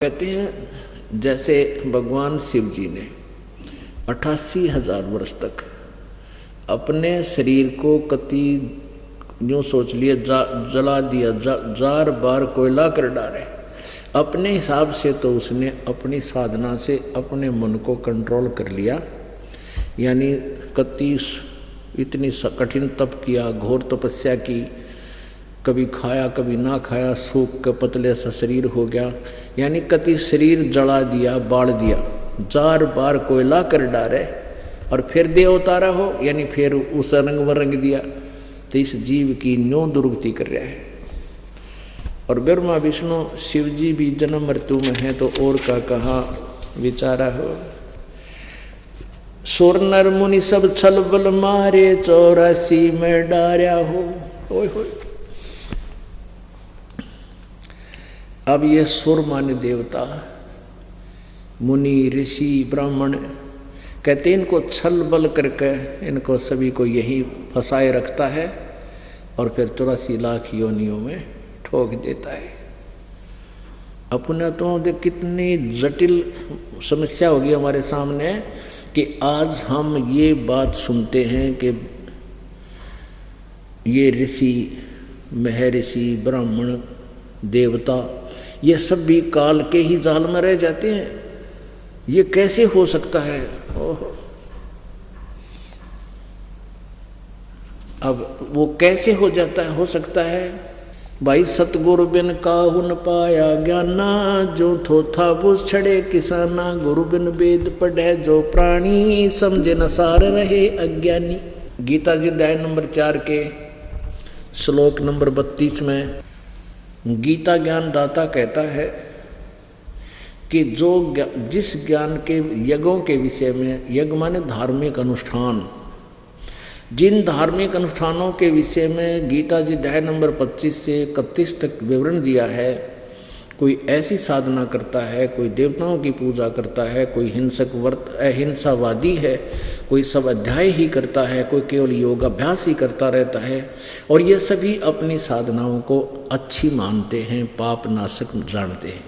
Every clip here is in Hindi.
कहते हैं जैसे भगवान शिव जी ने 88,000 वर्ष तक अपने शरीर को कति यूँ सोच लिया जला दिया, जार बार कोयला कर डाले। अपने हिसाब से तो उसने अपनी साधना से अपने मन को कंट्रोल कर लिया, यानी कति इतनी कठिन तप किया, घोर तपस्या की, कभी खाया कभी ना खाया, सूख के पतले सा शरीर हो गया, यानी कति शरीर जला दिया, बाल दिया, जार बार कोयला कर डाले और फिर दे उतारा हो, यानी फिर उस रंग में रंग दिया। तो इस जीव की न्यो दुर्गति कर रहा है। और ब्रह्मा विष्णु शिव जी भी जन्म मृत्यु में है, तो और का कहा विचारा हो। सुर नर मुनि सब छल बल मारे, 84 में डार्या हो। ओए होए। अब ये सुर माने देवता, मुनि ऋषि ब्राह्मण कहते इनको छल बल करके इनको सभी को यही फंसाए रखता है और फिर 84 लाख योनियों में ठोक देता है। अपने तो कितनी जटिल समस्या होगी हमारे सामने कि आज हम ये बात सुनते हैं कि ये ऋषि महर्षि ब्राह्मण देवता ये सब भी काल के ही जाल में रह जाते हैं। ये कैसे हो सकता है? ओहो। अब वो कैसे हो जाता है, हो सकता है भाई। सतगुरु बिन काहू न पाया ज्ञाना, जो थोथा बुझ छड़े किसाना, गुरु बिन वेद पढ़े जो प्राणी, समझे न सार रहे अज्ञानी। गीता जी अध्याय नंबर 4 के श्लोक नंबर 32 में गीता ज्ञान दाता कहता है कि जिस ज्ञान के यज्ञों के विषय में, यज्ञ माने धार्मिक अनुष्ठान, जिन धार्मिक अनुष्ठानों के विषय में गीता जी अध्याय नंबर 25 से 31 तक विवरण दिया है, कोई ऐसी साधना करता है, कोई देवताओं की पूजा करता है, कोई हिंसक अहिंसावादी है, कोई सब अध्याय ही करता है, कोई केवल योगाभ्यास ही करता रहता है, और ये सभी अपनी साधनाओं को अच्छी मानते हैं, पाप नाशक जानते हैं।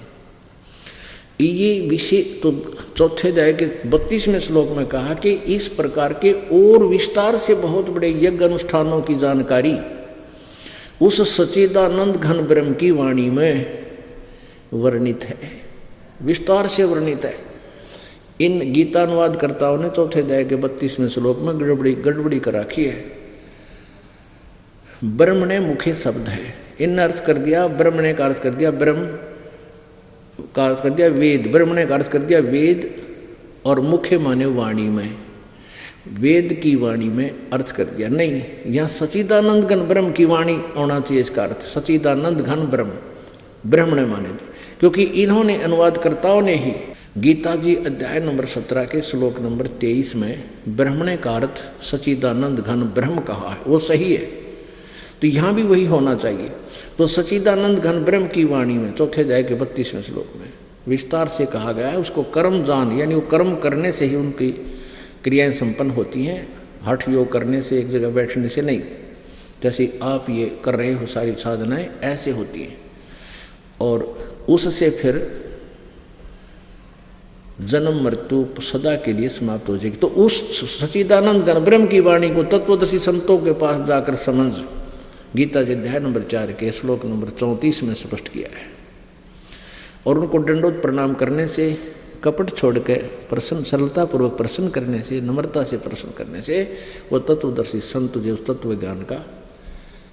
ये विषय तो चौथे अध्याय के 32वें श्लोक में कहा कि इस प्रकार के और विस्तार से बहुत बड़े यज्ञ अनुष्ठानों की जानकारी उस सच्चिदानंद घन ब्रह्म की वाणी में वर्णित है, विस्तार से वर्णित है। इन गीतानुवादकर्ताओं ने चौथे अध्याय के 32वें श्लोक में गड़बड़ी कर रखी है। ब्रह्म ने मुख्य शब्द है, इन अर्थ कर दिया, ब्रह्म ने का अर्थ कर दिया ब्रह्म का अर्थ कर दिया वेद, ब्रह्म ने का अर्थ कर दिया वेद, और मुख्य माने वाणी में, वेद की वाणी में अर्थ कर दिया। नहीं, यहाँ सच्चिदानंद घन ब्रह्म की वाणी होना चाहिए इसका अर्थ, सच्चिदानंद घन ब्रह्म, ब्रह्म ने माने, क्योंकि इन्होंने अनुवादकर्ताओं ने ही गीता जी अध्याय नंबर 17 के श्लोक नंबर 23 में ब्रह्मणे का अर्थ सच्चिदानंद घन ब्रह्म कहा है, वो सही है। तो यहाँ भी वही होना चाहिए। तो सच्चिदानंद घन ब्रह्म की वाणी में चौथे अध्याय के 32वें श्लोक में विस्तार से कहा गया है, उसको कर्म जान, यानी वो कर्म करने से ही उनकी क्रियाएं संपन्न होती हैं, हठ योग करने से, एक जगह बैठने से नहीं। जैसे आप ये कर रहे हो सारी साधनाएं ऐसे होती हैं, और उससे फिर जन्म मृत्यु सदा के लिए समाप्त हो जाएगी। तो उस सच्चिदानंद घन ब्रह्म की वाणी को तत्वदर्शी संतों के पास जाकर समझ गीता जी अध्याय नंबर 4 के श्लोक नंबर 34 में स्पष्ट किया है। और उनको दंडोत प्रणाम करने से, कपट छोड़ के प्रसन्न, सरलतापूर्वक प्रसन्न करने से, नम्रता से प्रसन्न करने से वो तत्वदर्शी संत जो तत्व ज्ञान का,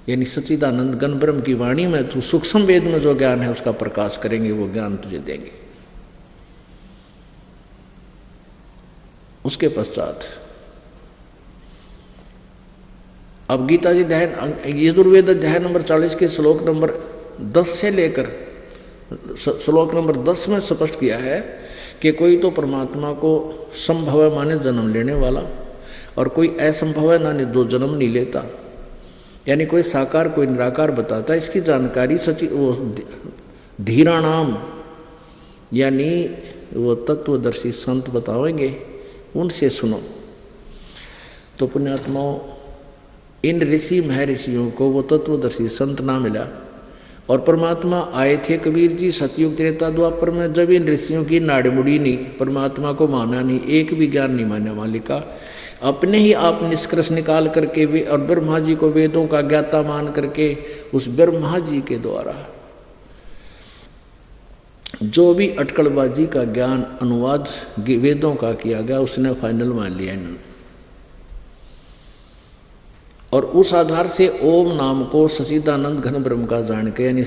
यानी सच्चिदानंद घन ब्रह्म की वाणी में तू सूक्ष्म वेद में जो ज्ञान है उसका प्रकाश करेंगे, वो ज्ञान तुझे देंगे। उसके पश्चात अब गीता जी अध्याय यजुर्वेद अध्याय नंबर 40 के श्लोक नंबर 10 से लेकर श्लोक नंबर 10 में स्पष्ट किया है कि कोई तो परमात्मा को संभव है माने जन्म लेने वाला, और कोई असंभव है ना जो जन्म नहीं लेता, यानी कोई साकार कोई निराकार बताता है। इसकी जानकारी वो धीराणाम यानी वो तत्वदर्शी संत बताएंगे, उनसे सुनो। तो पुण्यात्माओं, इन ऋषि महर्षियों को वो तत्वदर्शी संत ना मिला, और परमात्मा आए थे कबीर जी सतयुग त्रेता द्वापर में, जब इन ऋषियों की नाड़ मुड़ी नहीं, परमात्मा को माना नहीं, एक भी ज्ञान नहीं माना मालिका, अपने ही आप निष्कर्ष निकाल करके वे और ब्रह्मा जी को वेदों का ज्ञाता मान करके उस ब्रह्मा जी के द्वारा जो भी अटकलबाजी का ज्ञान अनुवाद वेदों का किया गया उसने फाइनल मान लिया इन्होंने। और उस आधार से ओम नाम को सच्चिदानंद घन ब्रह्म का जान के, यानी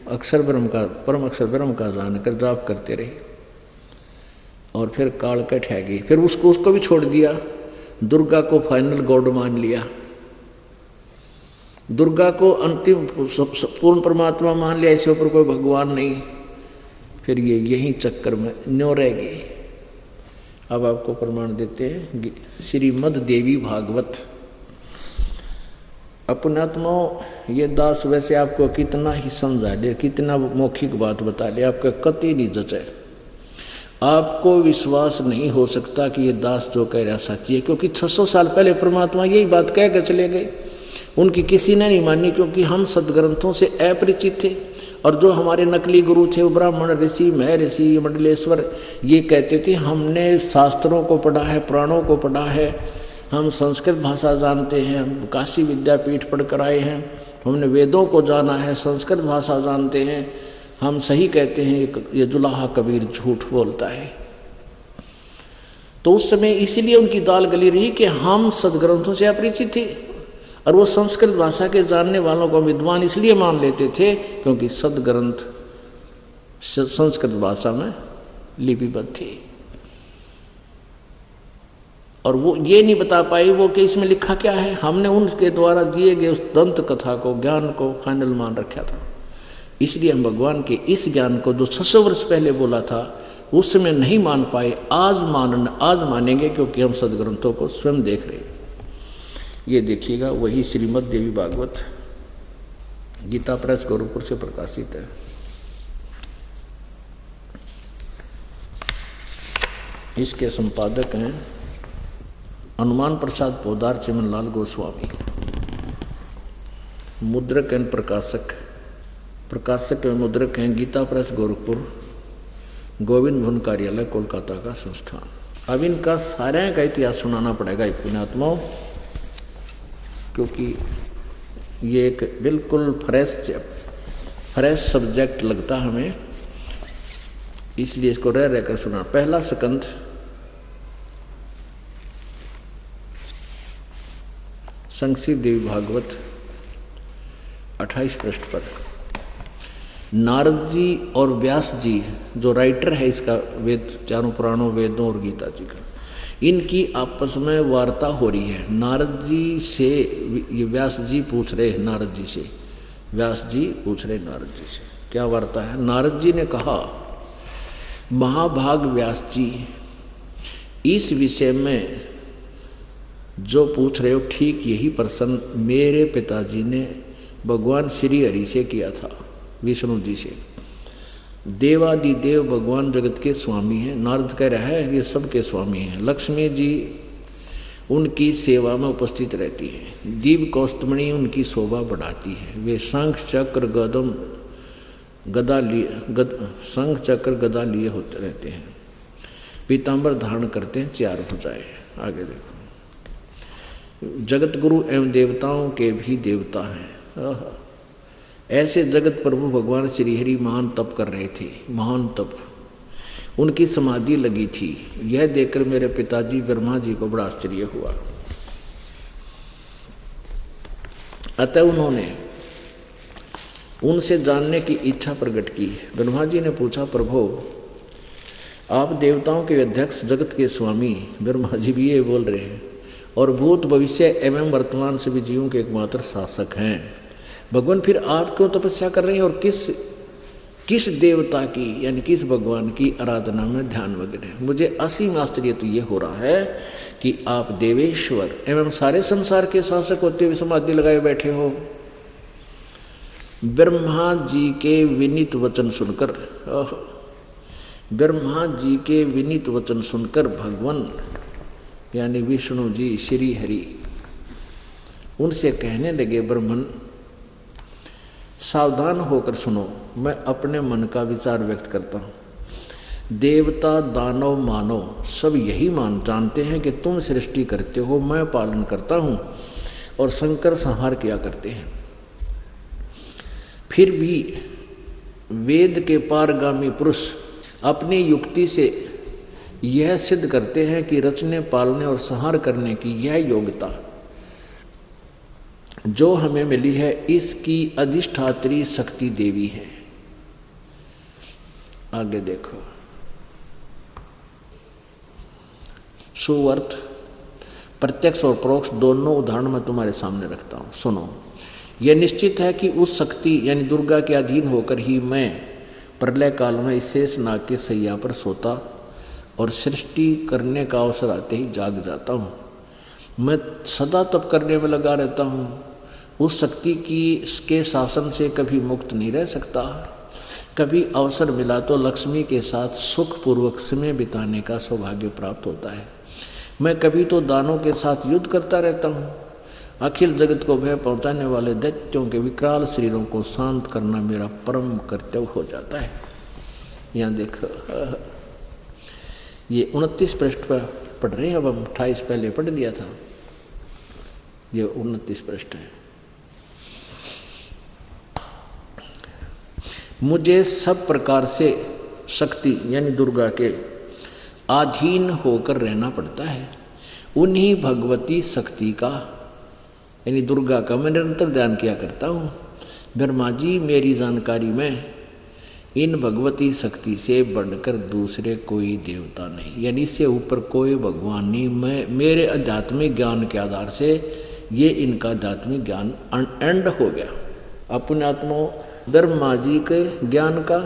अक्षर ब्रह्म का, परम अक्षर ब्रह्म का जानकर जाप करते रहे। और फिर काल कट है गई, फिर उसको भी छोड़ दिया, दुर्गा को फाइनल गॉड मान लिया, दुर्गा को अंतिम पूर्ण परमात्मा मान लिया, इसके ऊपर कोई भगवान नहीं। फिर ये यही चक्कर में न्यो रह गए। अब आपको प्रमाण देते हैं श्रीमद् देवी भागवत। अपनात्माओं, ये दास वैसे आपको कितना ही समझा दे, कितना मौखिक बात बता दे, आपका कतई नहीं जचे, आपको विश्वास नहीं हो सकता कि ये दास जो कह रहा सच्ची है। क्योंकि 600 साल पहले परमात्मा यही बात कह के चले गए, उनकी किसी ने नहीं मानी, क्योंकि हम सदग्रंथों से अपरिचित थे। और जो हमारे नकली गुरु थे वो ब्राह्मण ऋषि, महर्षि, मंडलेश्वर, ये कहते थे हमने शास्त्रों को पढ़ा है, पुराणों को पढ़ा है, हम संस्कृत भाषा जानते हैं, हम काशी विद्यापीठ पढ़ कर आए हैं, हमने वेदों को जाना है, संस्कृत भाषा जानते हैं, हम सही कहते हैं, ये जुलाहा कबीर झूठ बोलता है। तो उस समय इसीलिए उनकी दाल गली रही कि हम सदग्रंथों से अपरिचित थे, और वो संस्कृत भाषा के जानने वालों को विद्वान इसलिए मान लेते थे क्योंकि सदग्रंथ संस्कृत भाषा में लिपिबद्ध थे। और वो ये नहीं बता पाए वो कि इसमें लिखा क्या है। हमने उनके द्वारा दिए गए उस दंत कथा को, ज्ञान को फाइनल मान रखा था। इसलिए हम भगवान के इस ज्ञान को जो 600 वर्ष पहले बोला था उस समय नहीं मान पाए, आज मानेंगे, क्योंकि हम सदग्रंथों को स्वयं देख रहे हैं। ये देखिएगा, वही श्रीमद् देवी भागवत गीता प्रेस गोरखपुर से प्रकाशित है। इसके संपादक हैं हनुमान प्रसाद पोदार चिमनलाल गोस्वामी। मुद्रक एवं प्रकाशक एवं मुद्रक हैं गीता प्रेस गोरखपुर, गोविंद भवन कार्यालय कोलकाता का संस्थान। अब इनका सारे का इतिहास सुनाना पड़ेगा पुण्यात्माओं, क्योंकि ये एक बिल्कुल फ्रेश सब्जेक्ट लगता हमें, इसलिए इसको रह रहकर सुना। पहला स्कंध संक्षिप्त देवी भागवत 28 पृष्ठ पर नारद जी और व्यास जी जो राइटर है इसका, वेद चारों पुराणों, वेदों और गीता जी का, इनकी आपस में वार्ता हो रही है। नारद जी से ये व्यास जी पूछ रहे नारद जी से, व्यास जी पूछ रहे नारद जी से, क्या वार्ता है। नारद जी ने कहा, महाभाग व्यास जी, इस विषय में जो पूछ रहे हो ठीक यही प्रश्न मेरे पिताजी ने भगवान श्री हरि से किया था, विष्णु जी से। देवादिदेव भगवान जगत के स्वामी हैं। नारद कह रहा है ये सबके स्वामी हैं। लक्ष्मी जी उनकी सेवा में उपस्थित रहती हैं, दीव कौस्तमणि उनकी शोभा बढ़ाती है, वे शंख चक्र गदा लिए होते रहते हैं, पीताम्बर धारण करते हैं, 4 भुजाएं। आगे देखो, जगत गुरु एवं देवताओं के भी देवता हैं। ऐसे जगत प्रभु भगवान श्री हरि महान तप कर रहे थे, महान तप, उनकी समाधि लगी थी। यह देखकर मेरे पिताजी ब्रह्मा जी को बड़ा आश्चर्य हुआ। अतः उन्होंने उनसे जानने की इच्छा प्रकट की। ब्रह्मा जी ने पूछा, प्रभु आप देवताओं के अध्यक्ष, जगत के स्वामी, ब्रह्मा जी भी ये बोल रहे हैं, और भूत भविष्य एवं वर्तमान से भी जीवों के एकमात्र शासक हैं। भगवान फिर आप क्यों तपस्या कर रहे हैं और किस देवता की यानी किस भगवान की आराधना में ध्यान वगैरह है। मुझे असीम आश्चर्य तो ये हो रहा है कि आप देवेश्वर एवं सारे संसार के शासक होते हुए समाधि लगाए बैठे हो। ब्रह्मा जी के विनीत वचन सुनकर, ब्रह्मा जी के विनीत वचन सुनकर भगवान यानी विष्णु जी श्री हरि उनसे कहने लगे, ब्रह्मन सावधान होकर सुनो, मैं अपने मन का विचार व्यक्त करता हूँ। देवता, दानव, मानव सब यही जानते हैं कि तुम सृष्टि करते हो, मैं पालन करता हूँ, और शंकर संहार किया करते हैं। फिर भी वेद के पारगामी पुरुष अपनी युक्ति से यह सिद्ध करते हैं कि रचने, पालने और संहार करने की यह योग्यता जो हमें मिली है, इसकी अधिष्ठात्री शक्ति देवी है। आगे देखो, सुअर्थ, प्रत्यक्ष और परोक्ष दोनों उदाहरण मैं तुम्हारे सामने रखता हूँ, सुनो। यह निश्चित है कि उस शक्ति यानी दुर्गा के अधीन होकर ही मैं प्रलय काल में इस शेष नाग के सैया पर सोता और सृष्टि करने का अवसर आते ही जाग जाता हूँ। मैं सदा तप करने में लगा रहता हूँ। उस शक्ति के शासन से कभी मुक्त नहीं रह सकता। कभी अवसर मिला तो लक्ष्मी के साथ सुखपूर्वक समय बिताने का सौभाग्य प्राप्त होता है। मैं कभी तो दानों के साथ युद्ध करता रहता हूँ। अखिल जगत को भय पहुँचाने वाले दैत्यों के विकराल शरीरों को शांत करना मेरा परम कर्तव्य हो जाता है। यहाँ देखो, ये 29 पृष्ठ पर पढ़ रहे हैं, अब हम 28 पहले पढ़ लिया था, ये 29 पृष्ठ है। मुझे सब प्रकार से शक्ति यानी दुर्गा के अधीन होकर रहना पड़ता है। उन्हीं भगवती शक्ति का यानी दुर्गा का मैं निरंतर ध्यान किया करता हूँ। ब्रह्मा जी, मेरी जानकारी में इन भगवती शक्ति से बढ़कर दूसरे कोई देवता नहीं, यानी इससे ऊपर कोई भगवान नहीं। मैं मेरे आध्यात्मिक ज्ञान के आधार से ये इनका आध्यात्मिक ज्ञान एंड हो गया। अपने आत्मा ब्रह्मा जी के ज्ञान का,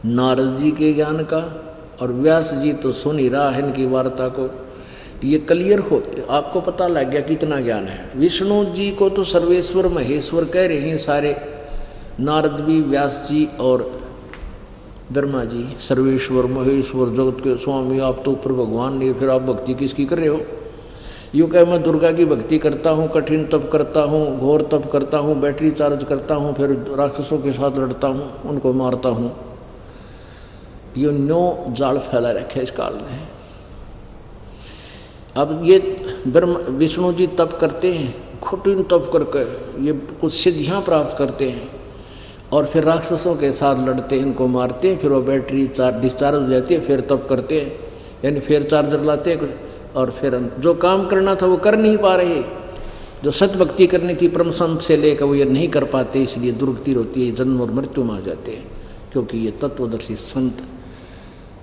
नारद जी के ज्ञान का, और व्यास जी तो सुन ही रहा है इनकी वार्ता को, ये क्लियर हो, आपको पता लग गया कितना ज्ञान है। विष्णु जी को तो सर्वेश्वर महेश्वर कह रहे हैं सारे, नारद भी, व्यास जी और ब्रह्मा जी सर्वेश्वर महेश्वर जगत के स्वामी, आप तो ऊपर भगवान नहीं, फिर आप भक्ति किसकी कर रहे हो? यूँ कह, मैं दुर्गा की भक्ति करता हूँ, कठिन तप करता हूँ, घोर तप करता हूँ, बैटरी चार्ज करता हूँ, फिर राक्षसों के साथ लड़ता हूँ, उनको मारता हूँ। ये न्यो जाल फैला रखे इस काल में। अब ये विष्णु जी तप करते हैं, कठिन तप करके ये कुछ सिद्धियाँ प्राप्त करते हैं, और फिर राक्षसों के साथ लड़ते हैं, इनको मारते हैं, फिर वो बैटरी डिस्चार्ज हो जाती है, फिर तप करते हैं, यानी फिर चार्जर लाते हैं, और फिर जो काम करना था वो कर नहीं पा रहे। जो सत भक्ति करनी थी परम संत से लेकर, वो ये नहीं कर पाते, इसलिए दुर्गति होती है, जन्म और मृत्यु में आ जाते हैं, क्योंकि ये तत्वदर्शी संत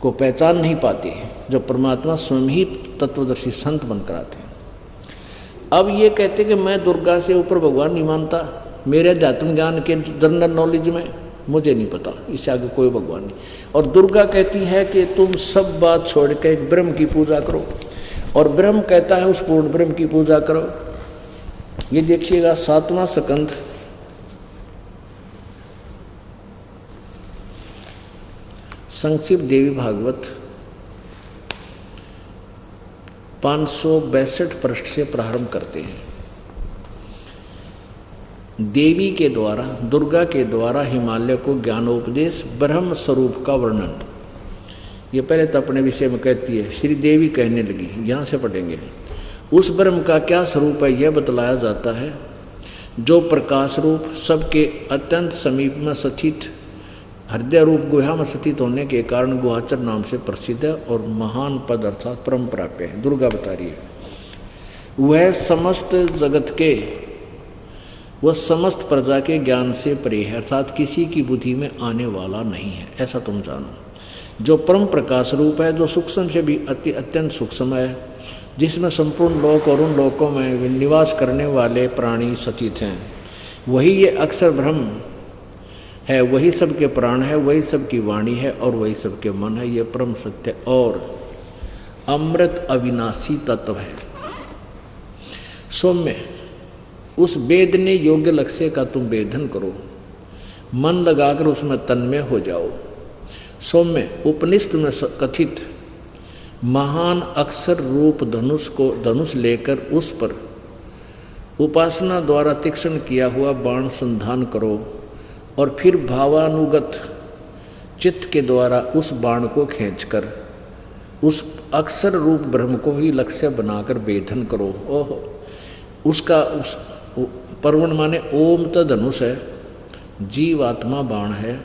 को पहचान नहीं पाते हैं, जो परमात्मा स्वयं ही तत्वदर्शी संत बनकर आते हैं। अब ये कहते कि मैं दुर्गा से ऊपर भगवान नहीं मानता, मेरे अध्यात्म ज्ञान के जनरल नॉलेज में मुझे नहीं पता, इससे आगे कोई भगवान नहीं। और दुर्गा कहती है कि तुम सब बात छोड़ के एक ब्रह्म की पूजा करो, और ब्रह्म कहता है उस पूर्ण ब्रह्म की पूजा करो। ये देखिएगा 7वां स्कंध, संक्षिप्त देवी भागवत 562 पृष्ठ से प्रारंभ करते हैं। देवी के द्वारा, दुर्गा के द्वारा हिमालय को ज्ञानोपदेश, ब्रह्म स्वरूप का वर्णन। ये पहले तो अपने विषय में कहती है, श्री देवी कहने लगी, यहाँ से पढ़ेंगे। उस ब्रह्म का क्या स्वरूप है यह बतलाया जाता है, जो प्रकाश रूप, सबके अत्यंत समीप में स्थित, हृदय रूप गुहा में स्थित होने के कारण गुहाचर नाम से प्रसिद्ध है, और महान पद अर्थात परम प्राप्य है। दुर्गा बता रही है, वह समस्त जगत के, वह समस्त प्रजा के ज्ञान से परे है, अर्थात किसी की बुद्धि में आने वाला नहीं है, ऐसा तुम जानो। जो परम प्रकाश रूप है, जो सूक्ष्म से भी अत्यंत सूक्ष्म है, जिसमें संपूर्ण लोक और उन लोकों में निवास करने वाले प्राणी स्थित हैं, वही ये अक्षर ब्रह्म है, वही सबके प्राण है, वही सबकी वाणी है, और वही सबके मन है। ये परम सत्य और अमृत अविनाशी तत्व है। सौम्य, उस वेदने योग्य लक्ष्य का तुम वेदन करो, मन लगाकर उसमें तन्मय हो जाओ। सौम्य, उपनिषद में कथित महान अक्षर रूप धनुष लेकर उस पर उपासना द्वारा तीक्ष्ण किया हुआ बाण संधान करो, और फिर भावानुगत चित्त के द्वारा उस बाण को खींचकर उस अक्षर रूप ब्रह्म को ही लक्ष्य बनाकर वेधन करो। ओह, उसका पर्वण माने ओम तो धनुष है, जीव आत्मा बाण है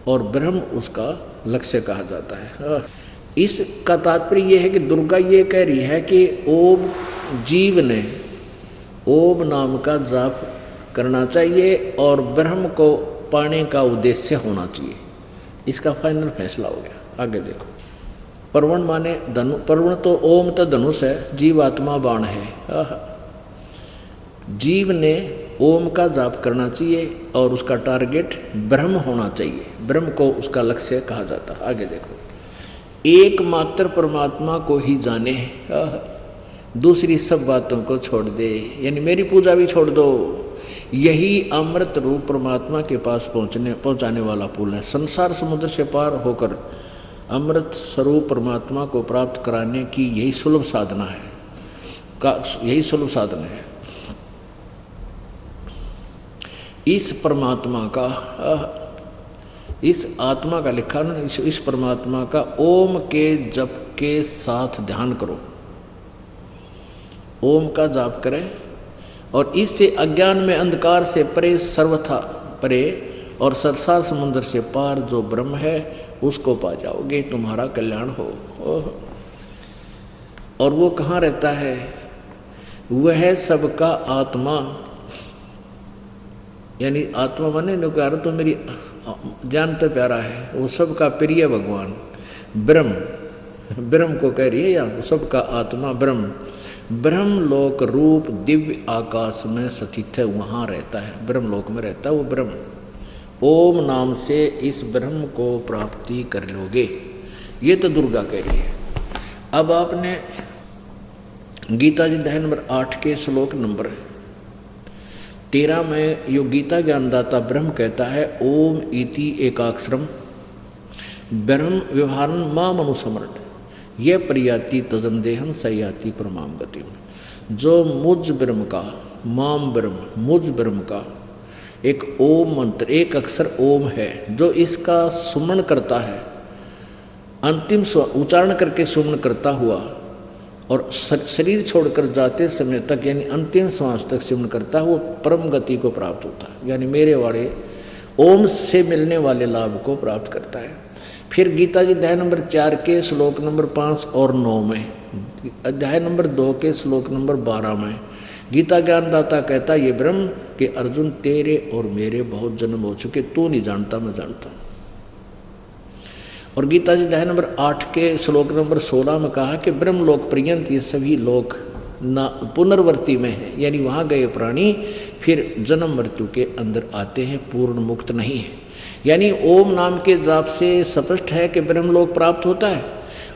और ब्रह्म उसका लक्ष्य कहा जाता है। इसका तात्पर्य यह है कि दुर्गा ये कह रही है कि ओम जीव ने ओम नाम का जाप करना चाहिए और ब्रह्म को पाने का उद्देश्य होना चाहिए। इसका फाइनल फैसला हो गया। आगे देखो, पर्वण माने धनु, पर्वण तो ओम तो धनुष है, जीव आत्मा बाण है। जीव ने ओम का जाप करना चाहिए और उसका टारगेट ब्रह्म होना चाहिए, ब्रह्म को उसका लक्ष्य कहा जाता है। आगे देखो, एकमात्र परमात्मा को ही जाने, दूसरी सब बातों को छोड़ दे, यानी मेरी पूजा भी छोड़ दो। यही अमृत रूप परमात्मा के पास पहुंचाने वाला पुल है। संसार समुद्र से पार होकर अमृत स्वरूप परमात्मा को प्राप्त कराने की यही सुलभ साधना है, यही सुलभ साधन है। इस परमात्मा का, इस आत्मा का लिखा ना, इस परमात्मा का ओम के जप के साथ ध्यान करो। ओम का जाप करें और इससे अज्ञान में अंधकार से परे, सर्वथा परे और संसार समुद्र से पार जो ब्रह्म है उसको पा जाओगे, तुम्हारा कल्याण हो। और वो कहाँ रहता है? वह सबका आत्मा, यानी आत्मा बने नकार तो मेरी जान तो प्यारा है, वो सबका प्रिय भगवान ब्रह्म, ब्रह्म को कह रही है या सबका आत्मा ब्रह्म, ब्रह्म लोक रूप दिव्य आकाश में स्थित है, वहाँ रहता है, ब्रह्म लोक में रहता है वो ब्रह्म। ओम नाम से इस ब्रह्म को प्राप्ति कर लोगे, ये तो दुर्गा कह रही है। अब आपने गीता जी अध्याय नंबर 8 के श्लोक नंबर 13 में यो गीता ज्ञानदाता ब्रह्म कहता है, ओम इति एकाक्षरम ब्रह्म व्यवहार माम अनुसमरण यह प्रयाति तजंदेहम सयाति परमाम गति। जो मुझ ब्रह्म का, माम ब्रह्म, मुझ ब्रह्म का एक ओम मंत्र, एक अक्षर ओम है, जो इसका सुमन करता है, अंतिम उच्चारण करके सुमन करता हुआ और शरीर छोड़कर जाते समय तक, यानी अंतिम श्वास तक सिमरण करता है, वो परम गति को प्राप्त होता है, यानी मेरे वाले ओम से मिलने वाले लाभ को प्राप्त करता है। फिर गीता जी अध्याय नंबर 4 के श्लोक नंबर 5 और 9 में, अध्याय नंबर 2 के श्लोक नंबर 12 में गीता ज्ञानदाता कहता है, ये ब्रह्म कि अर्जुन तेरे और मेरे बहुत जन्म हो चुके, तू नहीं जानता मैं जानता हूँ। और गीता जी अध्याय नंबर 8 के श्लोक नंबर 16 में कहा कि ब्रह्म लोक पर्यंत ये सभी लोक ना पुनर्वर्ती में है, यानी वहाँ गए प्राणी फिर जन्म मृत्यु के अंदर आते हैं, पूर्ण मुक्त नहीं है। यानी ओम नाम के जाप से स्पष्ट है कि ब्रह्मलोक प्राप्त होता है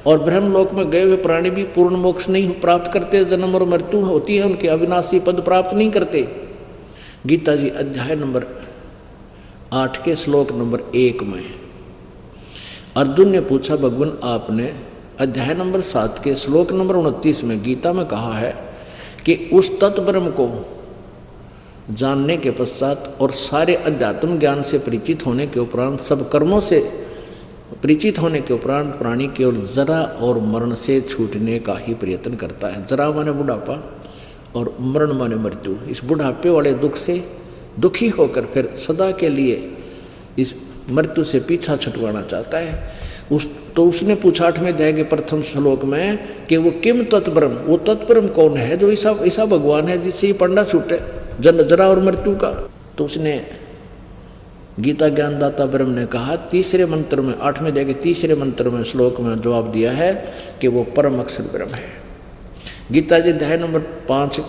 और ब्रह्मलोक में गए हुए प्राणी भी पूर्ण मोक्ष नहीं प्राप्त करते, जन्म और मृत्यु होती है, उनके अविनाशी पद प्राप्त नहीं करते। गीता जी अध्याय नंबर 8 के श्लोक नंबर 1 में अर्जुन ने पूछा, भगवान आपने अध्याय नंबर 7 के श्लोक नंबर 29 में गीता में कहा है कि उस तत्ब्रह्म को जानने के पश्चात और सारे अध्यात्म ज्ञान से परिचित होने के उपरांत, सब कर्मों से परिचित होने के उपरांत प्राणी केवल जरा और मरण से छूटने का ही प्रयत्न करता है। जरा माने बुढ़ापा और मरण माने मृत्यु। इस बुढ़ापे वाले दुख से दुखी होकर फिर सदा के लिए इस मृत्यु से पीछा छुटवाना चाहता है। तो उसने पूछा 8वें अध्याय के प्रथम श्लोक में कि वो किम तत्ब्रह्म, वो तत्ब्रह्म कौन है जो ऐसा भगवान है जिससे ये पंडा छूटे जरा और मृत्यु का। तो उसने गीता ज्ञानदाता ब्रह्म ने कहा तीसरे मंत्र में, 8वें अध्याय के तीसरे मंत्र में श्लोक में जवाब दिया है कि वो परम अक्षर ब्रह्म है। गीता जी अध्याय नंबर 5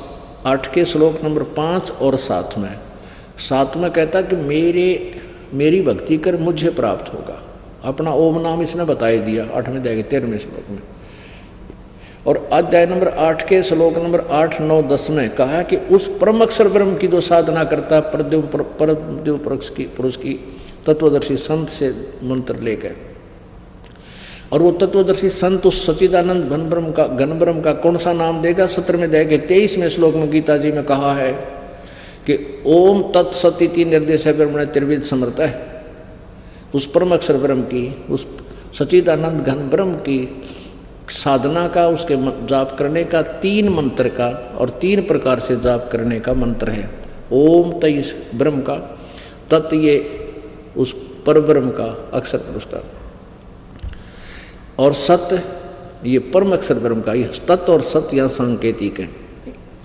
8 के श्लोक नंबर 5 और 7 में कहता कि मेरी भक्ति कर मुझे प्राप्त होगा। अपना ओम नाम इसने बताई दिया 8वें अध्याय के 13वें श्लोक में। और अध्याय नंबर 8 के श्लोक नंबर 8, 9, 10 में कहा कि उस परम अक्षर ब्रह्म की जो साधना करता परमदेव पुरुष की तत्वदर्शी संत से मंत्र लेकर, और वो तत्वदर्शी संत उस सच्चिदानंद घन ब्रह्म का कौन सा नाम देगा? 17वें अध्याय के 23वें श्लोक में गीता जी में कहा है कि ओम तत्सत इति निर्देश ब्रह्मण त्रिविध समर्थ है। उस परम अक्षर ब्रह्म की, उस सच्चिदानंद घन ब्रह्म की साधना का, उसके जाप करने का 3 मंत्र का और 3 प्रकार से जाप करने का मंत्र है। ओम तय ब्रह्म का, तत् ये उस पर ब्रह्म का अक्षर पुरुष का, और सत्य ये परम अक्षर ब्रह्म का। ये तत् और सत्य यहाँ सांकेतिक है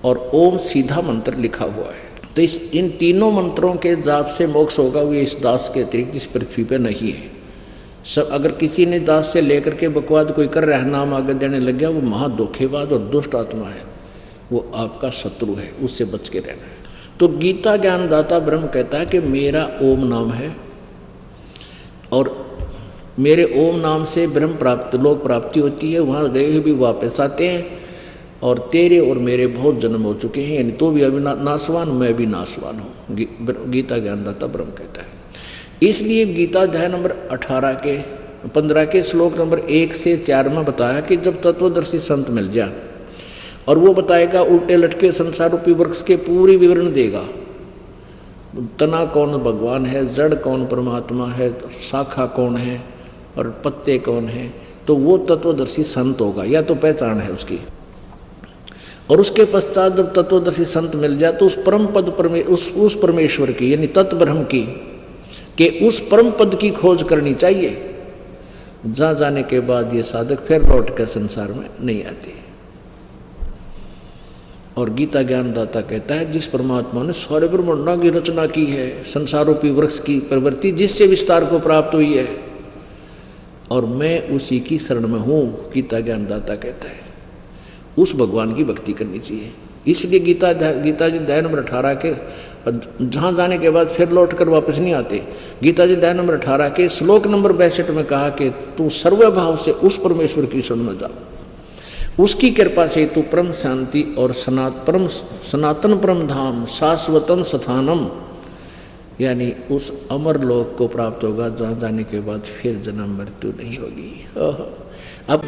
और ओम सीधा मंत्र लिखा हुआ है। तो इन तीनों मंत्रों के जाप से मोक्ष होगा, वो इस दास के अतिरिक्त इस पृथ्वी पे नहीं है। सब अगर किसी ने दास से लेकर के बकवाद कोई कर रहा है, नाम आगे देने लग गया, वो महाधोखेबाज और दुष्ट आत्मा है, वो आपका शत्रु है, उससे बच के रहना है। तो गीता ज्ञानदाता ब्रह्म कहता है कि मेरा ओम नाम है और मेरे ओम नाम से ब्रह्म प्राप्त लोक प्राप्ति होती है, वहाँ गए हुए भी वापस आते हैं, और तेरे और मेरे बहुत जन्म हो चुके हैं, यानी तो भी अभी नाशवान, मैं भी नाशवान हूँ, गीता ज्ञानदाता ब्रह्म कहता है। इसलिए गीता अध्याय नंबर 15 के श्लोक नंबर 1 से 4 में बताया कि जब तत्वदर्शी संत मिल जाए और वो बताएगा उल्टे लटके संसार रूपी वृक्ष के पूरी विवरण देगा, तना कौन भगवान है, जड़ कौन परमात्मा है, शाखा कौन है और पत्ते कौन है, तो वो तत्वदर्शी संत होगा, या तो पहचान है उसकी। और उसके पश्चात जब तत्वदर्शी संत मिल जाए तो उस परम पद उस परमेश्वर की, यानी तत्व ब्रह्म की, कि उस परम पद की खोज करनी चाहिए। जहाँ जाने के बाद ये साधक फिर लौट कर संसार में नहीं आते। और गीता ज्ञानदाता कहता है जिस परमात्मा ने सारे ब्रह्मांडों की रचना की है, संसार रूपी वृक्ष की प्रवृत्ति जिससे विस्तार को प्राप्त हुई है, और मैं उसी की शरण में हूँ, गीता ज्ञानदाता कहता है, उस भगवान की भक्ति करनी चाहिए। इसलिए गीता जी अध्याय नंबर 18 के, जहाँ जाने के बाद फिर लौट कर वापस नहीं आते, गीता जी अध्याय नंबर 18 के श्लोक नंबर 62 में कहा कि तू सर्वभाव से उस परमेश्वर की शरण में जा, उसकी कृपा से तू परम शांति और सनातन परम धाम शाश्वतम स्थानम, यानी उस अमर लोक को प्राप्त होगा, जहाँ जाने के बाद फिर जन्म मृत्यु नहीं होगी। अब